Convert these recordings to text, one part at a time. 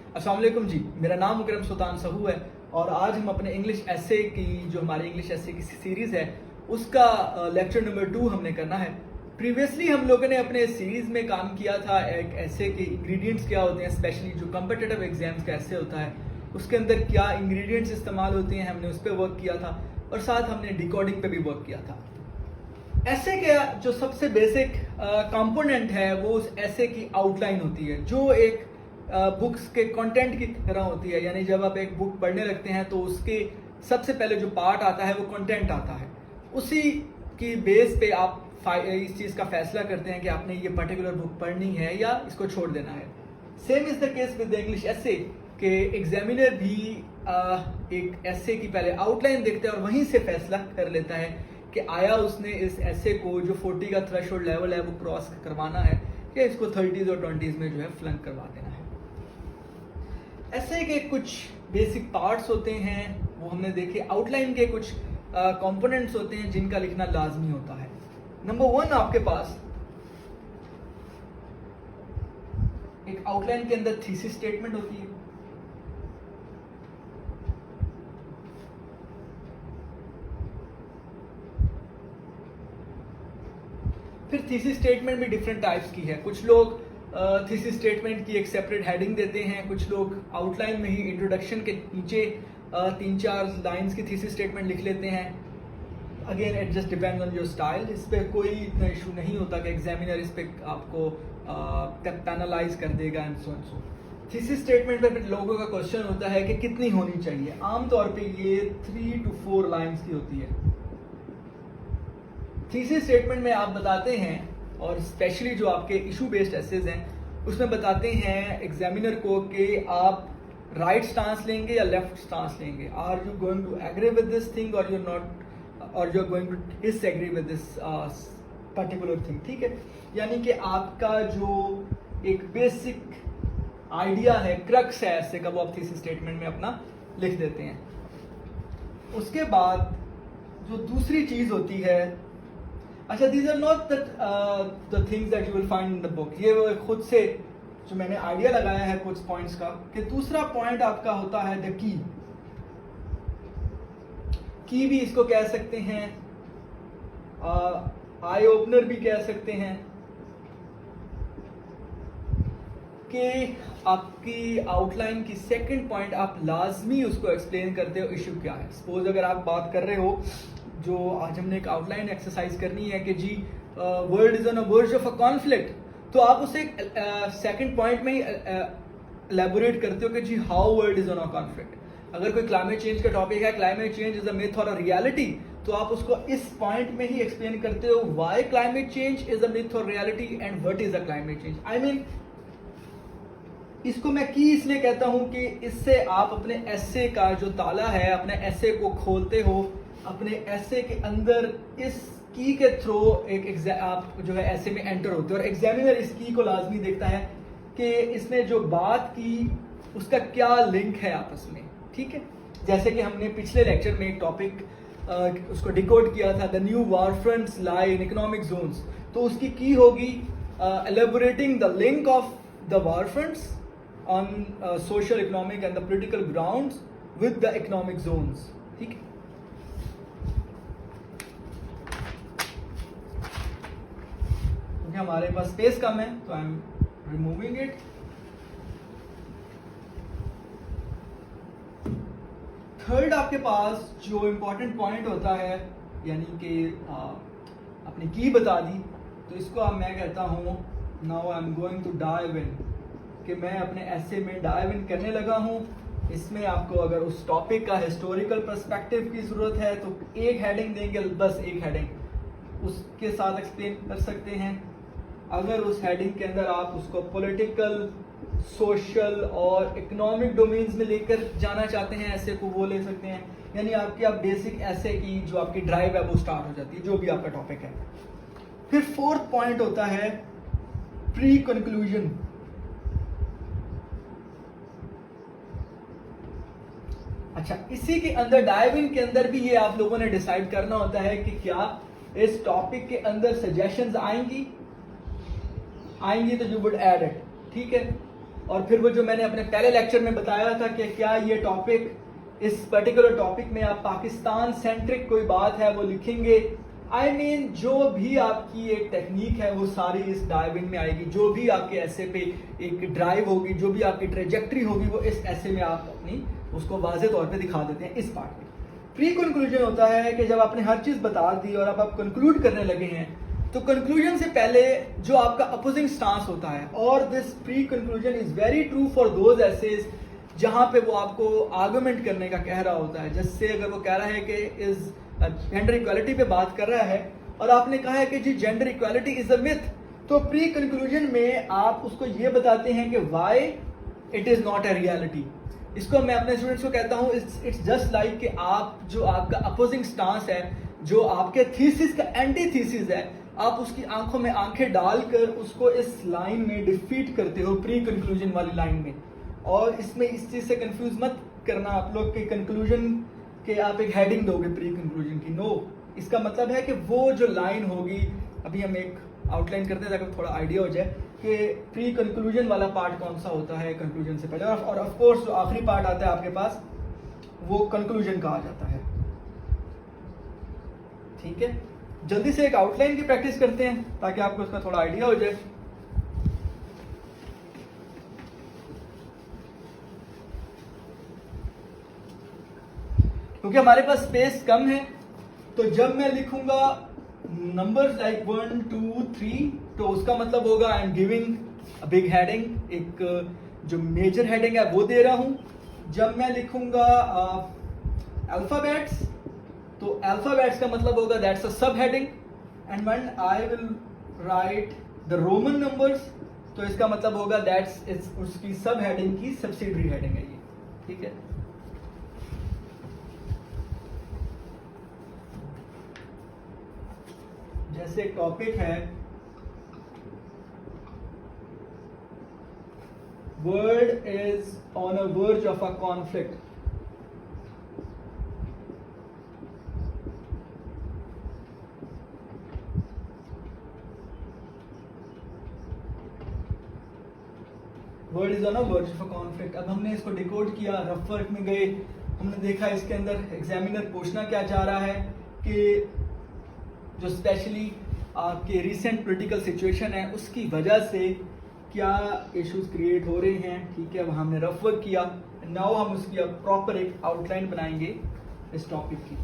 अस्सलाम वालेकुम जी, मेरा नाम मुकरम सुल्तान सहू है और आज हम अपने इंग्लिश एसे की जो हमारी इंग्लिश एसे की सीरीज़ है उसका लेक्चर नंबर 2 हमने करना है। प्रीवियसली हम लोगों ने अपने सीरीज़ में काम किया था एक एसे के इंग्रेडिएंट्स क्या होते हैं, स्पेशली जो कॉम्पिटिटिव एग्जाम्स का एसे होता है उसके अंदर क्या इंग्रेडिएंट्स इस्तेमाल होते हैं, हमने उस पर वर्क किया था और साथ हमने डिकोडिंग पे भी वर्क किया था। एसे का जो सबसे बेसिक कंपोनेंट है वो उस एसे की आउटलाइन होती है जो एक बुक्स के कंटेंट की तरह होती है। यानी जब आप एक बुक पढ़ने लगते हैं तो उसके सबसे पहले जो पार्ट आता है वो कंटेंट आता है, उसी की बेस पे आप इस चीज़ का फैसला करते हैं कि आपने ये पर्टिकुलर बुक पढ़नी है या इसको छोड़ देना है। Same is the case with the English essay के एग्जामिनर भी एक एसे की पहले आउटलाइन देखता है और वहीं से फैसला कर लेता है कि आया उसने इस एसे को जो 40 का थ्रेशोल्ड लेवल है वो क्रॉस करवाना है या इसको 30s और 20s में जो है फ्लंक करवा देना है। एसे के कुछ बेसिक पार्ट्स होते हैं वो हमने देखे। आउटलाइन के कुछ कंपोनेंट्स होते हैं जिनका लिखना लाजमी होता है। नंबर 1 आपके पास एक आउटलाइन के अंदर थीसिस स्टेटमेंट होती है। फिर थीसिस स्टेटमेंट भी डिफरेंट टाइप्स की है। कुछ लोग थीसिस स्टेटमेंट की एक सेपरेट हेडिंग देते हैं, कुछ लोग आउटलाइन में ही इंट्रोडक्शन के नीचे 3-4 लाइंस की थीसिस स्टेटमेंट लिख लेते हैं। Again it just depends on your style. इस पर कोई इतना इशू नहीं होता कि एग्जामिनर इस पर आपको पैनलाइज कर देगा and so and so. Thesis statement पे लोगों का क्वेश्चन होता है कि कितनी होनी चाहिए। आमतौर पे ये 3 to 4 लाइंस की होती है। थीसिस स्टेटमेंट में आप बताते हैं और स्पेशली जो आपके इशू बेस्ड एसेज हैं उसमें बताते हैं एग्जामिनर को कि आप राइट स्टांस लेंगे या लेफ्ट स्टांस लेंगे। Are you going to agree with this thing or you not or you are going to disagree with this particular thing. ठीक है, यानी कि आपका जो एक बेसिक आइडिया है, क्रक्स है ऐसे का, वो आप थीसिस स्टेटमेंट में अपना लिख देते हैं। उसके बाद जो दूसरी चीज होती है, अच्छा these are not the things that you will find in the book, ये वो खुद से जो मैंने आइडिया लगाया है कुछ पॉइंट्स का कि दूसरा पॉइंट आपका होता है द की भी इसको कह सकते हैं, आई ओपनर भी कह सकते हैं कि आपकी आउटलाइन की सेकंड पॉइंट आप लाजमी उसको एक्सप्लेन करते हो इशू क्या है। सपोज अगर आप बात कर रहे हो, जो आज हमने एक आउटलाइन एक्सरसाइज करनी है कि जी world is on a verge of a conflict, तो आप उसे सेकंड पॉइंट में ही एलैबोरेट करते हो कि जी how world is on a conflict. अगर कोई क्लाइमेट चेंज का टॉपिक है, climate change is a myth और अ रियलिटी, तो आप उसको इस पॉइंट में ही एक्सप्लेन करते हो why climate change is a myth और reality and what is a climate change. I mean इसको मैं की इसलिए कहता हूं कि इससे आप अपने एसे का जो ताला है, अपने एसे को खोलते हो, अपने एसे के अंदर इस की के थ्रू आप जो है एसे में एंटर होते हो और एग्जामिनर इस की को लाजमी देखता है कि इसने जो बात की उसका क्या लिंक है आपस में। ठीक है, जैसे कि हमने पिछले लेक्चर में एक टॉपिक उसको डिकोड किया था, the new war fronts lie in economic zones, तो उसकी की होगी elaborating the link of the war fronts on social, economic and the political grounds with the economic zones. ठीक है, क्योंकि हमारे पास स्पेस कम है तो I am removing it. Third आपके पास जो इंपॉर्टेंट पॉइंट होता है, यानी कि अपनी की बता दी, तो इसको अब मैं कहता हूं now I am going to dive in, कि मैं अपने एसे में डाइव इन करने लगा हूं। इसमें आपको अगर उस टॉपिक का हिस्टोरिकल पर्सपेक्टिव की ज़रूरत है तो एक हेडिंग देंगे, बस एक हेडिंग उसके साथ एक्सप्लेन कर सकते हैं। अगर उस हेडिंग के अंदर आप उसको पॉलिटिकल, सोशल और इकोनॉमिक डोमेन्स में लेकर जाना चाहते हैं ऐसे को, वो ले सकते हैं। यानी आपकी आप बेसिक ऐसे की जो आपकी ड्राइव है वो स्टार्ट हो जाती है, जो भी आपका टॉपिक है। फिर फोर्थ पॉइंट होता है प्री कंक्लूजन। अच्छा, इसी के अंदर डाइव इन के अंदर भी ये आप लोगों ने डिसाइड करना होता है कि क्या इस टॉपिक के अंदर सजेशंस आएंगी तो यू वुड ऐड इट। ठीक है, और फिर वो जो मैंने अपने पहले लेक्चर में बताया था कि क्या ये टॉपिक, इस पर्टिकुलर टॉपिक में आप पाकिस्तान सेंट्रिक कोई बात है वो लिखेंगे। I mean, जो भी आपकी एक टेक्निक है वो सारी इस डाइव इन में आएगी, जो भी आपके ऐसे पे एक ड्राइव होगी, जो भी आपकी ट्रेजेक्ट्री होगी वो इस ऐसे में आप अपनी उसको वाज़े तौर पे दिखा देते हैं इस पार्ट में। प्री कंक्लूजन होता है कि जब आपने हर चीज़ बता दी और अब आप कंक्लूड करने लगे हैं, तो कंक्लूजन से पहले जो आपका अपोजिंग स्टांस होता है, और this pre conclusion is very true for those essays जहाँ पे वो आपको आर्गुमेंट करने का कह रहा होता है। जैसे अगर वो कह रहा है कि इस जेंडर इक्वालिटी पे बात कर रहा है और आपने कहा है कि जी gender equality is a myth, तो प्री कंक्लूजन में आप उसको ये बताते हैं कि why it is not a reality. इसको मैं अपने स्टूडेंट्स को कहता हूँ इट्स जस्ट लाइक कि आप जो आपका अपोजिंग स्टांस है, जो आपके थीसिस का एंटी थीसिस है, आप उसकी आंखों में आंखें डालकर उसको इस लाइन में डिफीट करते हो, प्री कंक्लूजन वाली लाइन में। और इसमें इस चीज़ से कंफ्यूज मत करना आप लोग के कंक्लूजन के आप एक हेडिंग दोगे प्री कंक्लूजन की, नो। इसका मतलब है कि वो जो लाइन होगी, अभी हम एक आउटलाइन करते हैं ताकि थोड़ा आइडिया हो जाए कि प्री कंक्लूजन वाला पार्ट कौन सा होता है कंक्लूजन से पहले, और ऑफ कोर्स जो आखिरी पार्ट आता है आपके पास वो कंक्लूजन कहा जाता है। ठीक है, जल्दी से एक आउटलाइन की प्रैक्टिस करते हैं ताकि आपको उसका थोड़ा आइडिया हो जाए। क्योंकि हमारे पास स्पेस कम है, तो जब मैं लिखूंगा नंबर्स लाइक 1 2 3, तो उसका मतलब होगा I am giving a big heading, एक जो मेजर हेडिंग है वो दे रहा हूं। जब मैं लिखूंगा अल्फाबेट्स, तो अल्फाबेट्स का मतलब होगा दैट्स अ सब heading. And when I will write the Roman numbers, तो इसका मतलब होगा दैट्स उसकी सब हेडिंग की सब्सिडरी हेडिंग है ये। ठीक है, जैसे टॉपिक है world is on a verge of a conflict, world is on a verge of a conflict. अब हमने इसको डिकोड किया, रफ वर्क में गए, हमने देखा इसके अंदर एग्जामिनर पूछना क्या चाह रहा है कि जो स्पेशली आपके रिसेंट पॉलिटिकल सिचुएशन है उसकी वजह से क्या इश्यूज क्रिएट हो रहे हैं। ठीक है, वहाँ हमने रफ वर्क किया, नाउ हम उसकी अब प्रॉपर एक आउटलाइन बनाएंगे इस टॉपिक की।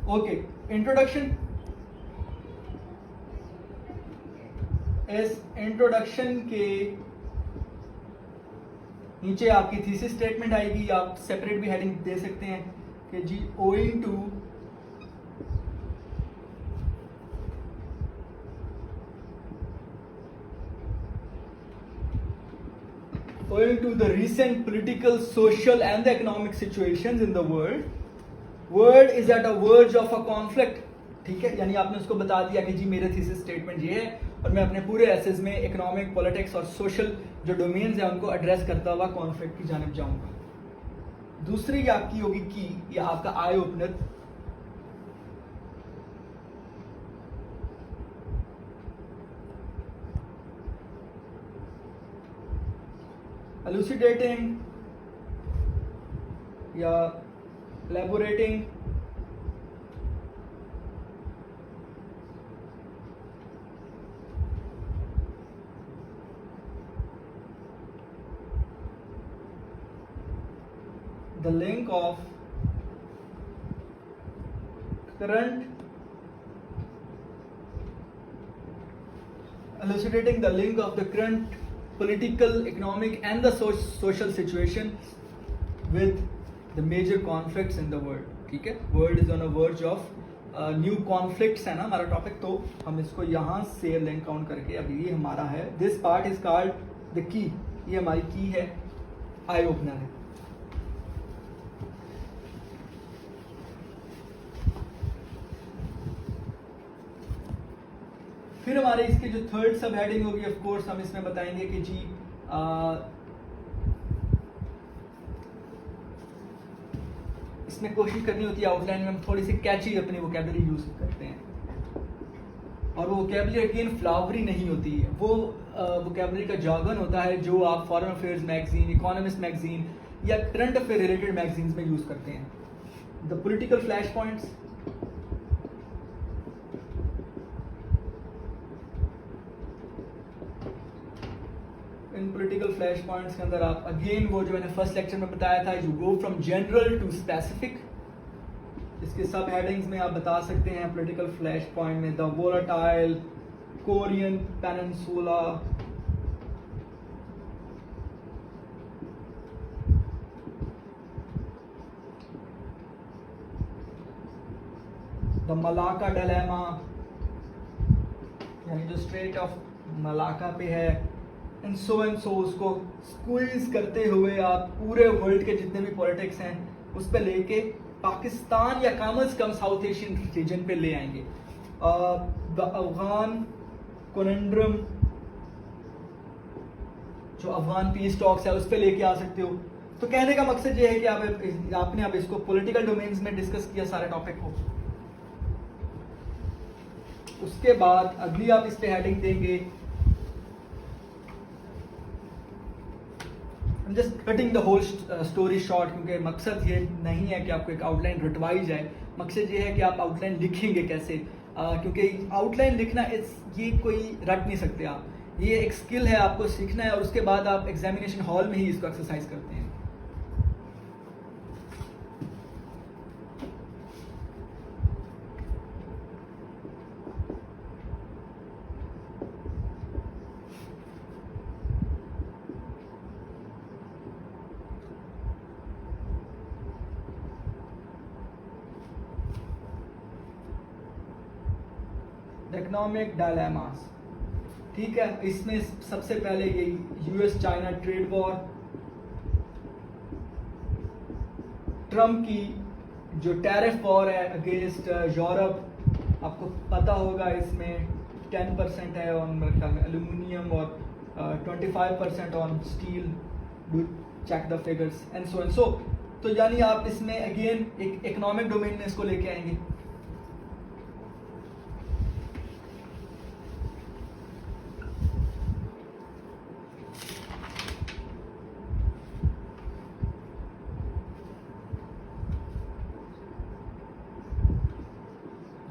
Okay, introduction. इस इंट्रोडक्शन के नीचे आपकी थीसिस स्टेटमेंट आएगी, आप सेपरेट भी हेडिंग दे सकते हैं कि जी owing to the recent political, social and the economic situations in the world is at a verge of a conflict। ठीक है, यानी आपने उसको बता दिया कि जी मेरे थीसिस स्टेटमेंट ये है और मैं अपने पूरे एसेस में इकोनॉमिक, पॉलिटिक्स और सोशल जो डोमेन्स हैं उनको एड्रेस करता हुआ कॉन्फ्लिक्ट की जानिब जाऊंगा। दूसरी आपकी होगी की, या आपका आई ओपनर, elucidating या elaborating the link of current, elucidating the link of the current political, economic and the social situation with the major conflicts in the world। ठीक है, world is on a verge of new conflicts है ना हमारा topic, तो हम इसको यहाँ से लिंक आउट करके अभी ये हमारा है, this part is called the key, ये हमारी की है, आई ओपनर है। फिर हमारे इसके जो थर्ड सब हेडिंग होगी, ऑफ कोर्स हम इसमें बताएंगे कि जी इसमें कोशिश करनी होती है आउटलाइन में हम थोड़ी सी कैची अपनी वोकेबलरी यूज करते हैं, और वो वोकेबलरी अगेन फ्लावरी नहीं होती है, वो वोकेबलरी का jargon होता है जो आप foreign affairs magazine, economist magazine या करंट अफेयर रिलेटेड मैगजीन्स में यूज करते हैं. The political flash points, in political flash points के अंदर आप अगेन वो जो मैंने फर्स्ट लेक्चर में बताया था, you go from general to specific. इसके सब हेडिंग्स में आप बता सकते हैं पॉलिटिकल फ्लैश पॉइंट में the volatile Korean peninsula, the Malacca dilemma, यानी जो स्ट्रेट ऑफ मलाका पे है, एंड सो उसको स्क्वीज करते हुए आप पूरे वर्ल्ड के जितने भी पॉलिटिक्स हैं उस पे लेके पाकिस्तान या कम से कम साउथ एशियन रीजन पे ले आएंगे. द अफगान कोनेंड्रम, जो अफगान पीस टॉक्स है उस पे लेके आ सकते हो. तो कहने का मकसद ये है कि आपने अब इसको पॉलिटिकल डोमेन्स में डिस्कस किया सारे टॉपिक को. उसके बाद अगली आप इस पे हेडिंग देंगे, just cutting the whole story short, क्योंकि मकसद ये नहीं है कि आपको एक आउटलाइन रटवाई जाए, मकसद ये है कि आप आउटलाइन लिखेंगे कैसे, क्योंकि आउटलाइन लिखना ये कोई रट नहीं सकते आप, ये एक स्किल है, आपको सीखना है और उसके बाद आप एग्जामिनेशन हॉल में ही इसको एक्सरसाइज करते हैं. इकोनॉमिक डायलेमास, ठीक है. इसमें सबसे पहले ये US China trade war, Trump की जो टैरिफ वॉर है अगेंस्ट यूरोप, आपको पता होगा इसमें 10% है ऑन मेरे ख्याल में एल्यूमिनियम और 25% on steel, do check the figures and so. तो यानी आप इसमें अगेन एक इकोनॉमिक डोमेन में इसको लेके आएंगे.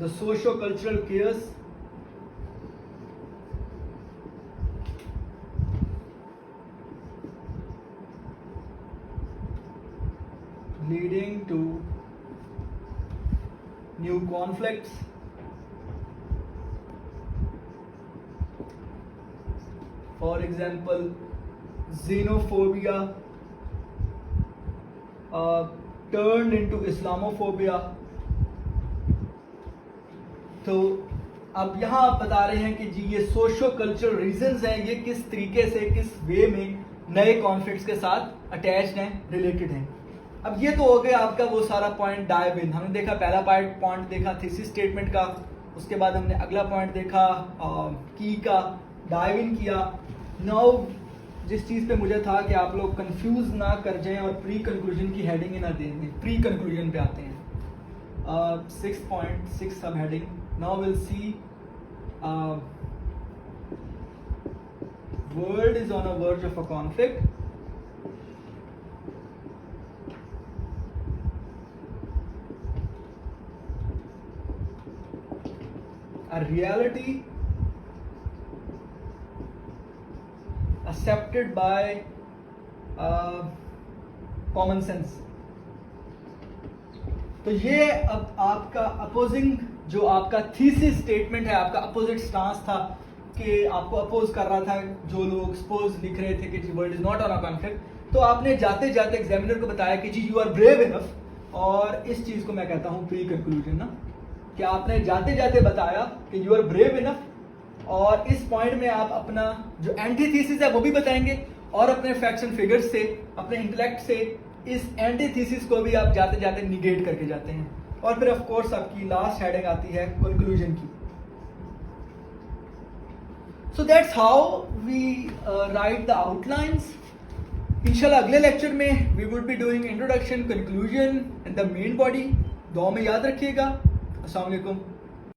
The socio-cultural chaos, leading to new conflicts, for example xenophobia turned into Islamophobia. तो अब यहाँ आप बता रहे हैं कि जी ये सोशो कल्चरल रीजंस हैं, ये किस तरीके से किस वे में नए कॉन्फ्लिक्ट्स के साथ अटैच्ड हैं, रिलेटेड हैं. अब ये तो हो गया आपका वो सारा पॉइंट डाइव इन. हमने देखा पहला पॉइंट देखा थीसिस स्टेटमेंट का, उसके बाद हमने अगला पॉइंट देखा की का, डाइव इन किया. नाउ जिस चीज़ पे मुझे था कि आप लोग कंफ्यूज ना कर जाएं और प्री कंक्लूजन की हेडिंग ही ना दें, प्री कंक्लूजन पे आते हैं. 6.6 सब heading. Now we'll see world is on a verge of a conflict. A reality accepted by common sense. तो ये अब आपका अपोजिंग जो आपका थीसिस स्टेटमेंट है, आपका अपोजिट स्टांस था कि आपको अपोज कर रहा था जो लोग सपोज लिख रहे थे कि world is not on a conflict, तो आपने जाते जाते एग्जामिनर को बताया कि जी यू आर ब्रेव इनफ, और इस चीज को मैं कहता हूँ प्री कंक्लूजन ना, कि आपने जाते जाते बताया कि यू आर ब्रेव इनफ, और इस पॉइंट में आप अपना जो एंटी थीसिस है वो भी बताएंगे और अपने फैक्ट्स एंड फिगर्स से, अपने इंटेलेक्ट से इस एंटी थीसिस को भी आप जाते जाते निगेट करके जाते हैं. और फिर ऑफ कोर्स आपकी लास्ट हेडिंग आती है कंक्लूजन की. So that's how we write the outlines. इंशाल्लाह अगले लेक्चर में we would be doing introduction, conclusion and the main body. दुआ में याद रखिएगा। अस्सलाम वालेकुम।